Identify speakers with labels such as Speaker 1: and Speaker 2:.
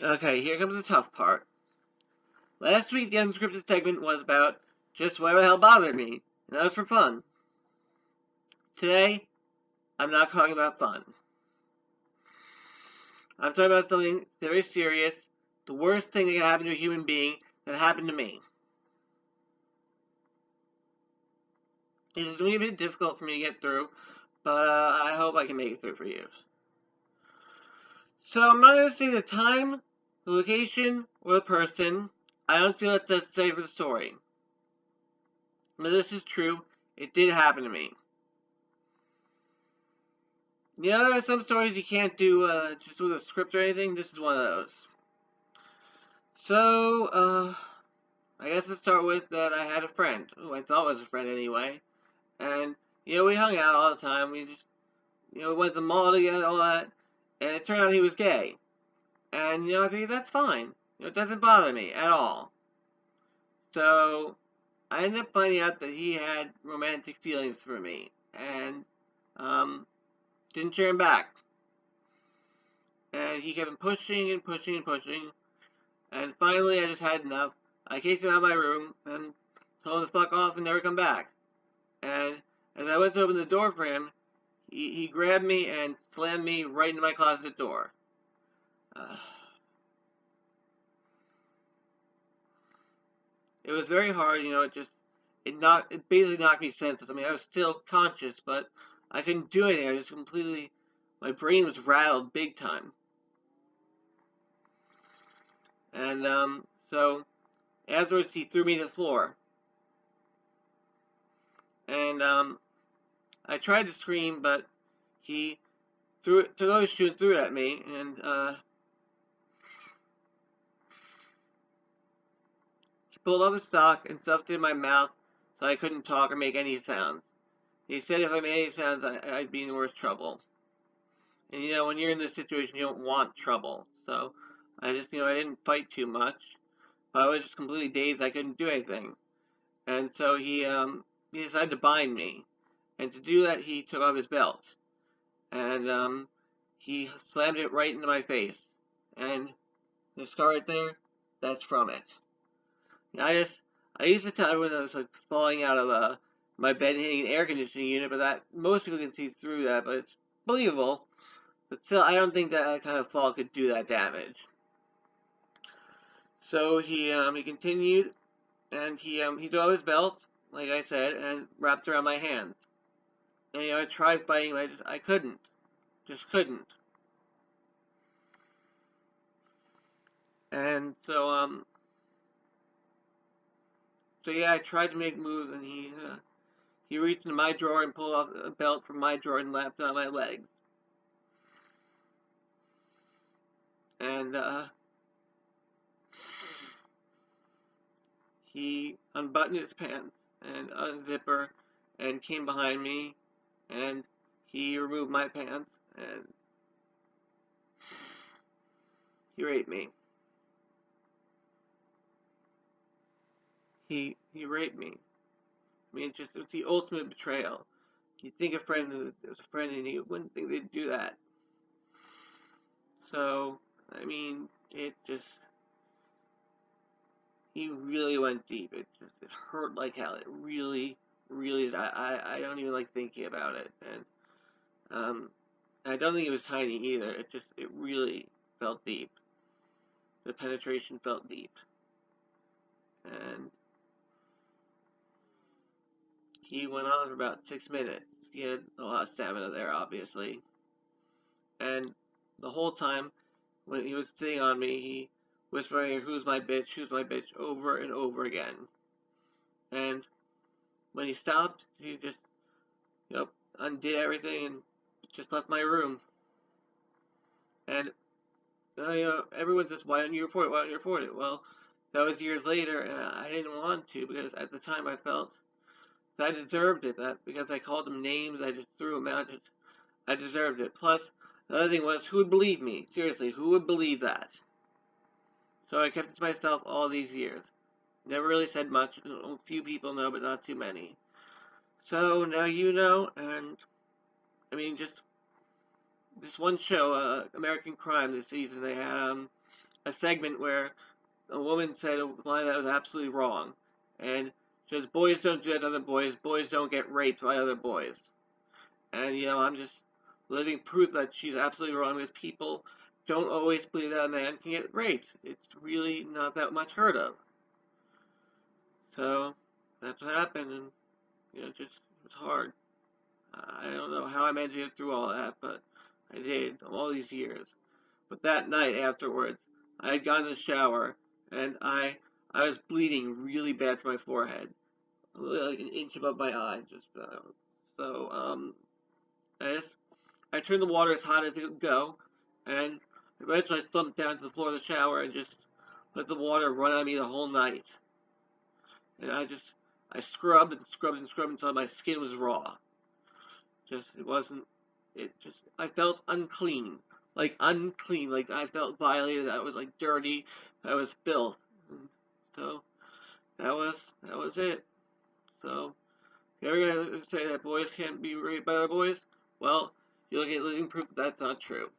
Speaker 1: Okay, here comes the tough part. Last week, the unscripted segment was about just whatever the hell bothered me, and that was for fun. Today, I'm not talking about fun. I'm talking about something very serious, the worst thing that can happen to a human being that happened to me. This is going to be a bit difficult for me to get through, but I hope I can make it through for you. So I'm not going to say the time, the location, or the person. I don't feel that's necessary for the story. But this is true. It did happen to me. You know, there are some stories you can't do just with a script or anything. This is one of those. So, I guess to start with that I had a friend, who I thought was a friend anyway. And, we hung out all the time. We just, went to the mall together, all that. And it turned out he was gay. And, I figured that's fine. It doesn't bother me at all. So, I ended up finding out that he had romantic feelings for me. And, um, didn't share him back. And he kept pushing and pushing and pushing. And finally, I just had enough. I kicked him out of my room and told him to fuck off and never come back. And as I went to open the door for him, he grabbed me and slammed me right into my closet door. Uh, it was very hard, it basically knocked me senseless. I mean, I was still conscious, but I couldn't do anything. I was completely, my brain was rattled big time. And so afterwards, he threw me to the floor, and I tried to scream, but he took out his shoe and threw it at me, and he pulled off his sock and stuffed it in my mouth so I couldn't talk or make any sounds. He said if I made any sounds, I'd be in worse trouble. And when you're in this situation, you don't want trouble. So I just, I didn't fight too much. I was just completely dazed. I couldn't do anything. And so he decided to bind me. And to do that, he took off his belt. And he slammed it right into my face. And the scar right there, that's from it. I used to tell everyone that I was like falling out of my bed hitting an air conditioning unit, but that most people can see through that, but it's believable. But still, I don't think that kind of fall could do that damage. So he continued, and he drew his belt, like I said, and wrapped around my hands. And I tried fighting, but I couldn't, just couldn't. And so yeah, I tried to make moves, and he reached into my drawer and pulled off a belt from my drawer and wrapped it on my legs. And he unbuttoned his pants and unzipper and came behind me and he removed my pants and he raped me. He raped me. I mean, it was the ultimate betrayal. You'd think a friend was a friend and you wouldn't think they'd do that. So, I mean, it just, he really went deep. It hurt like hell. It really, really, I don't even like thinking about it. And, I don't think it was tiny either. It really felt deep. The penetration felt deep. And he went on for about 6 minutes. He had a lot of stamina there, obviously. And the whole time, when he was sitting on me, he whispering, who's my bitch, over and over again. And when he stopped, he just, undid everything and just left my room. And, everyone says, why don't you report it? Why don't you report it? Well, that was years later, and I didn't want to because at the time I felt that I deserved it. That because I called them names, I just threw them out. I deserved it. Plus, the other thing was, who would believe me? Seriously, who would believe that? So I kept it to myself all these years. Never really said much. A few people know, but not too many. So now you know, and I mean, just this one show, American Crime, this season, they had a segment where a woman said a line that was absolutely wrong, and she says, "Boys don't do that to other boys. Boys don't get raped by other boys." And I'm just living proof that she's absolutely wrong because people don't always believe that a man can get raped. It's really not that much heard of. So that's what happened, and just it was hard. I don't know how I managed to get through all that, but I did all these years. But that night afterwards, I had gotten in the shower and I was bleeding really bad from my forehead, like an inch above my eye. Just so I just I turned the water as hot as it would go, and eventually I slumped down to the floor of the shower and just let the water run on me the whole night. And I scrubbed and scrubbed and scrubbed until my skin was raw. Just it wasn't. It just I felt unclean, like unclean, like I felt violated. I was like dirty. I was filth. And so that was it. So if you're gonna say that boys can't be raped by other boys, well, you look at living proof that that's not true.